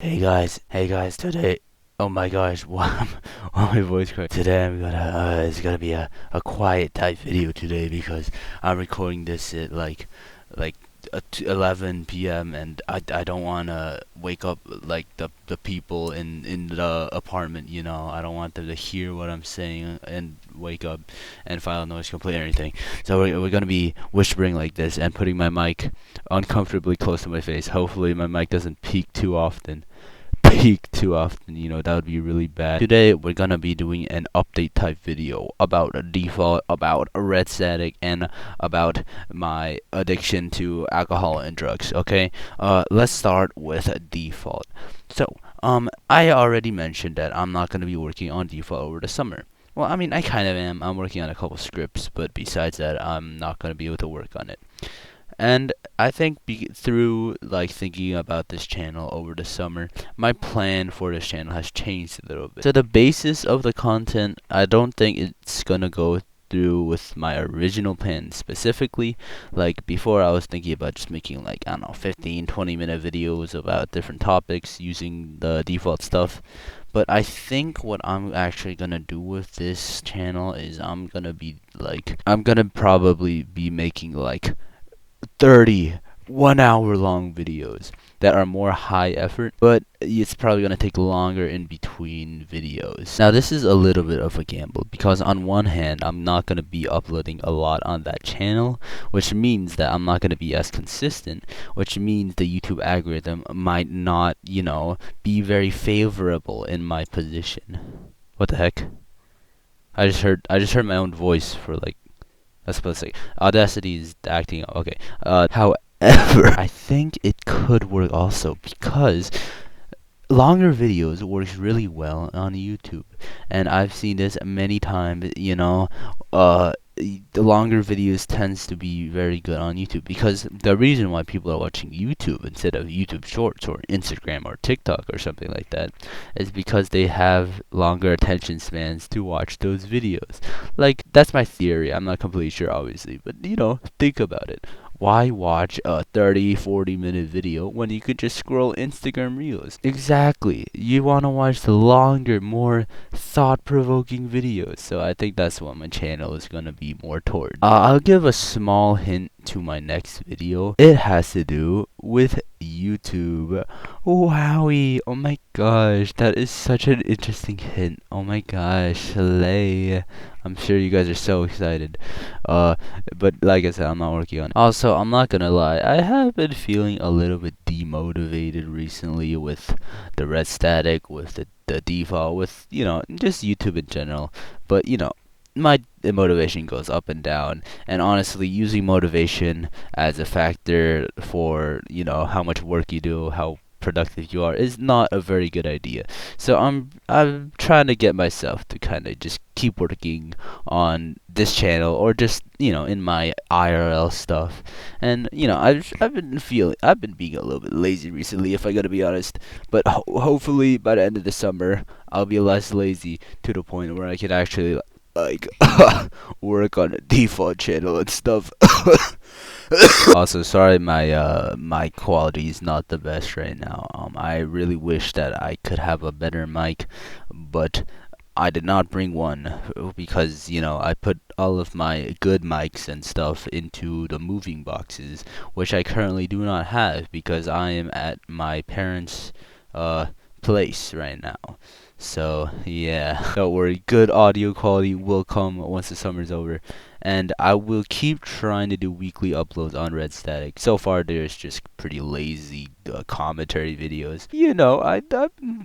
Hey guys, today, oh my gosh, why my voice cracked? Today it's gonna be a quiet type video today because I'm recording this at like 11 p.m. and I don't wanna wake up like the people in the apartment, you know. I don't want them to hear what I'm saying and wake up and file a noise complaint or anything. So we're gonna be whispering like this and putting my mic uncomfortably close to my face. Hopefully my mic doesn't peak too often, you know, that would be really bad. Today we're gonna be doing an update type video about a default, about a red static, and about my addiction to alcohol and drugs. Okay, let's start with a default. So I already mentioned that I'm not gonna be working on default over the summer. Well, I mean, I kind of am. I'm working on a couple scripts, but besides that, I'm not gonna be able to work on it. And I think through like thinking about this channel over the summer, my plan for this channel has changed a little bit. So the basis of the content, I don't think it's gonna go through with my original plan specifically. Like before, I was thinking about just making like, I don't know, 15-20 minute videos about different topics using the default stuff. But I think what I'm actually gonna do with this channel is I'm gonna probably be making like 30 1 hour long videos that are more high effort, but it's probably going to take longer in between videos. Now this is a little bit of a gamble because on one hand I'm not going to be uploading a lot on that channel, which means that I'm not going to be as consistent, which means the YouTube algorithm might not, you know, be very favorable in my position. What the heck? I just heard my own voice for like, I suppose like Audacity is acting up. Okay. However, I think it could work also because longer videos works really well on YouTube, and I've seen this many times. You know, the longer videos tends to be very good on YouTube because the reason why people are watching YouTube instead of YouTube Shorts or Instagram or TikTok or something like that is because they have longer attention spans to watch those videos. Like, that's my theory. I'm not completely sure, obviously, but you know, think about it. Why watch a 30-40 minute video when you could just scroll Instagram Reels? Exactly. You want to watch the longer, more thought-provoking videos. So I think that's what my channel is going to be more toward. I'll give a small hint to my next video. It has to do with YouTube. Wowie. Oh my gosh. That is such an interesting hint. Oh my gosh. Slay. I'm sure you guys are so excited. But like I said, I'm not working on it. Also, I'm not gonna lie, I have been feeling a little bit demotivated recently with the red static, with the default, with, you know, just YouTube in general. But, you know, my motivation goes up and down, and honestly, using motivation as a factor for, you know, how much work you do, how productive you are, is not a very good idea. So I'm trying to get myself to kind of just keep working on this channel, or just, you know, in my IRL stuff. And you know, I've been being a little bit lazy recently, if I gotta be honest. But hopefully by the end of the summer, I'll be less lazy to the point where I can actually like work on a default channel and stuff. Also, sorry, my quality is not the best right now. I really wish that I could have a better mic, but I did not bring one because, you know, I put all of my good mics and stuff into the moving boxes, which I currently do not have because I am at my parents' place right now. So yeah, don't worry, good audio quality will come once the summer's over, and I will keep trying to do weekly uploads on Red Static. So far, there's just pretty lazy commentary videos. You know,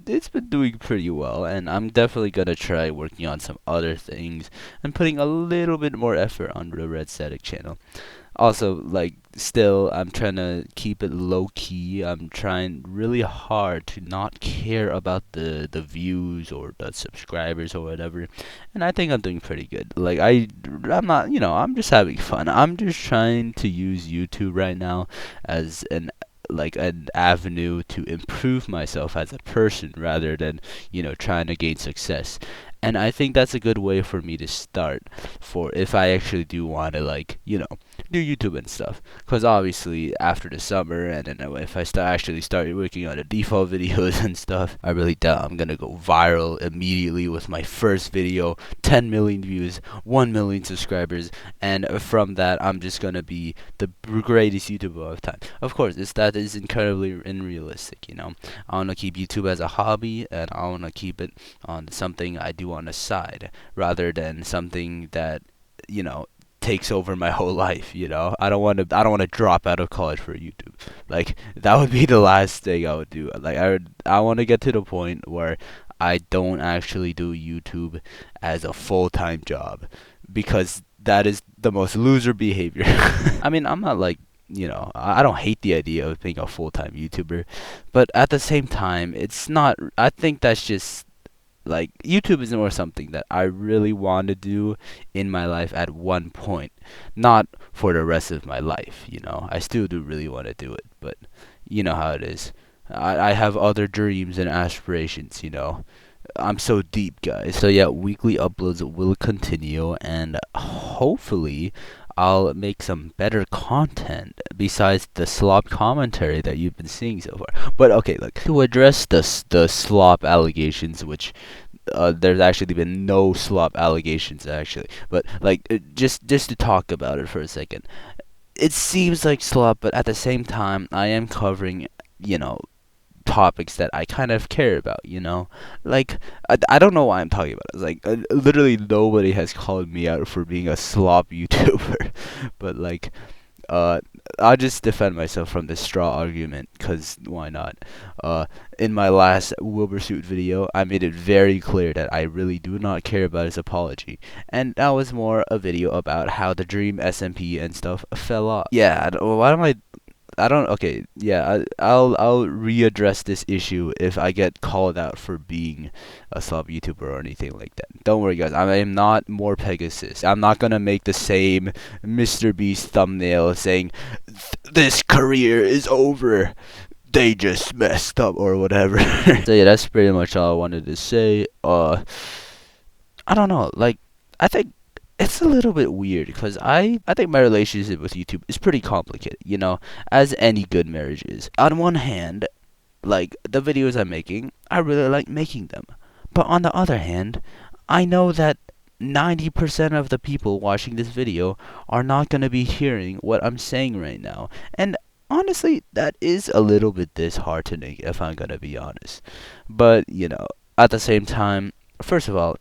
it's been doing pretty well, and I'm definitely gonna try working on some other things and putting a little bit more effort on the Red Static channel. Also, like, still, I'm trying to keep it low key. I'm trying really hard to not care about the views or the subscribers or whatever, and I think I'm doing pretty good. Like, I'm not, you know, I'm just having fun. I'm just trying to use YouTube right now as an avenue to improve myself as a person rather than, you know, trying to gain success. And I think that's a good way for me to start, for if I actually do want to, like, you know, do YouTube and stuff. Cause obviously after the summer, and then if I actually start working on the default videos and stuff, I really doubt I'm gonna go viral immediately with my first video, 10 million views, 1 million subscribers, and from that I'm just gonna be the greatest YouTuber of time. Of course, that is incredibly unrealistic. I wanna keep YouTube as a hobby, and I wanna keep it on something I do on the side, rather than something that takes over my whole life. I don't want to drop out of college for YouTube. Like, that would be the last thing I would do. Like, I want to get to the point where I don't actually do YouTube as a full-time job, because that is the most loser behavior. I mean, I'm not like, I don't hate the idea of being a full-time YouTuber, but at the same time, it's not. I think that's just, like, YouTube is more something that I really want to do in my life at one point, not for the rest of my life. I still do really want to do it, but you know how it is. I have other dreams and aspirations. I'm so deep, guys. So yeah, weekly uploads will continue, and hopefully I'll make some better content besides the slop commentary that you've been seeing so far. But okay, look, to address the slop allegations, which there's actually been no slop allegations actually, but like, just to talk about it for a second, it seems like slop, but at the same time I am covering topics that I kind of care about. Like, I don't know why I'm talking about it. It's like, literally nobody has called me out for being a slop YouTuber, but like, I'll just defend myself from this straw argument, cause why not? In my last Wilbursuit video, I made it very clear that I really do not care about his apology, and that was more a video about how the Dream SMP and stuff fell off. Yeah, why am I don't. Okay, yeah, I'll readdress this issue if I get called out for being a slop YouTuber or anything like that. Don't worry, guys. I am not more Pegasus. I'm not gonna make the same MrBeast thumbnail saying this career is over. They just messed up or whatever. So yeah, that's pretty much all I wanted to say. I don't know. Like, I think it's a little bit weird, because I think my relationship with YouTube is pretty complicated, as any good marriage is. On one hand, like, the videos I'm making, I really like making them. But on the other hand, I know that 90% of the people watching this video are not going to be hearing what I'm saying right now. And honestly, that is a little bit disheartening, if I'm going to be honest. But, at the same time, first of all,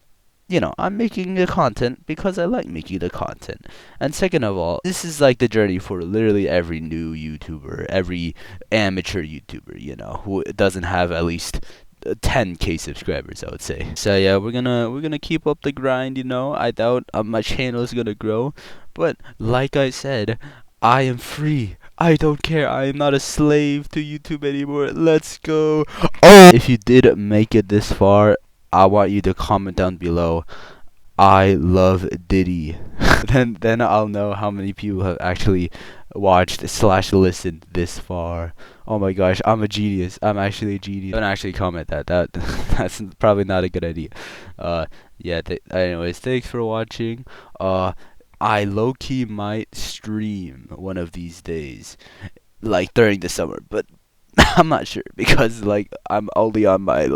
I'm making the content because I like making the content. And second of all, this is like the journey for literally every new YouTuber, every amateur YouTuber, who doesn't have at least 10k subscribers, I would say. So yeah, we're gonna keep up the grind. I doubt my channel is gonna grow, but like I said, I am free. I don't care. I am not a slave to YouTube anymore. Let's go. Oh, if you did make it this far, I want you to comment down below, I love Diddy. then I'll know how many people have actually watched / listened this far. Oh my gosh, I'm a genius. I'm actually a genius. Don't actually comment that. That's probably not a good idea. Yeah. Anyways, thanks for watching. I low-key might stream one of these days, like during the summer, but I'm not sure, because like, I'm only on my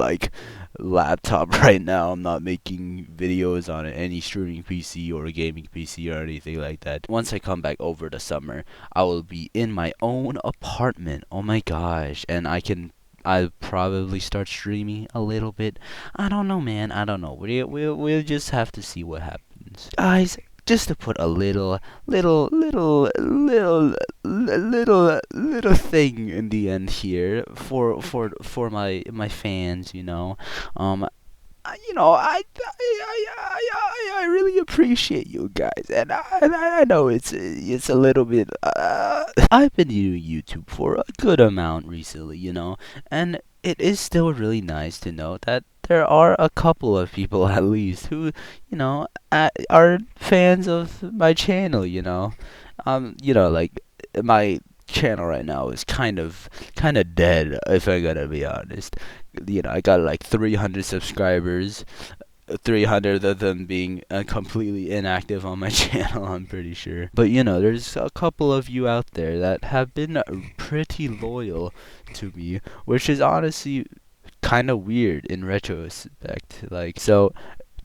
laptop right now. I'm not making videos on any streaming PC or gaming PC or anything like that. Once I come back over the summer, I will be in my own apartment. Oh my gosh, and I'll probably start streaming a little bit. I don't know, man. I don't know. We'll just have to see what happens, guys. Just to put a little thing in the end here for my fans, I really appreciate you guys, and I know it's a little bit. I've been doing YouTube for a good amount recently, and it is still really nice to know that there are a couple of people at least who, are fans of my channel. Like, my channel right now is kind of dead, if I gotta be honest. I got like 300 subscribers. 300 of them being completely inactive on my channel, I'm pretty sure. But you know, there's a couple of you out there that have been pretty loyal to me, which is honestly kind of weird in retrospect. Like, so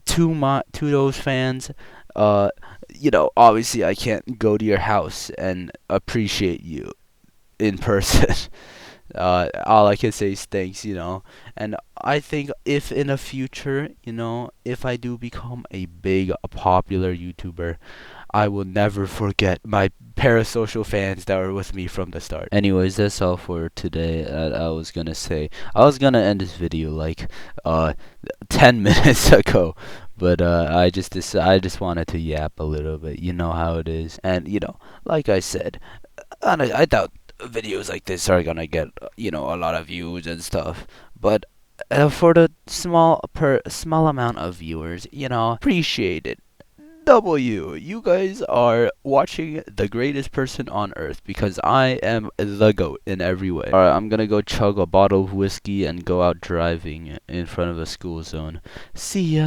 to those fans, uh, you know, obviously I can't go to your house and appreciate you in person. All I can say is thanks, you know. And I think if in the future, you know, if I do become a popular YouTuber, I will never forget my parasocial fans that were with me from the start. Anyways, that's all for today. I was gonna say, I was gonna end this video like uh 10 minutes ago, but I just wanted to yap a little bit. You know how it is. And you know, like I said, I doubt videos like this are gonna get, you know, a lot of views and stuff, but for the small amount of viewers, you know, appreciate it. You guys are watching the greatest person on earth, because I am the GOAT in every way. Alright, I'm gonna go chug a bottle of whiskey and go out driving in front of a school zone. See ya.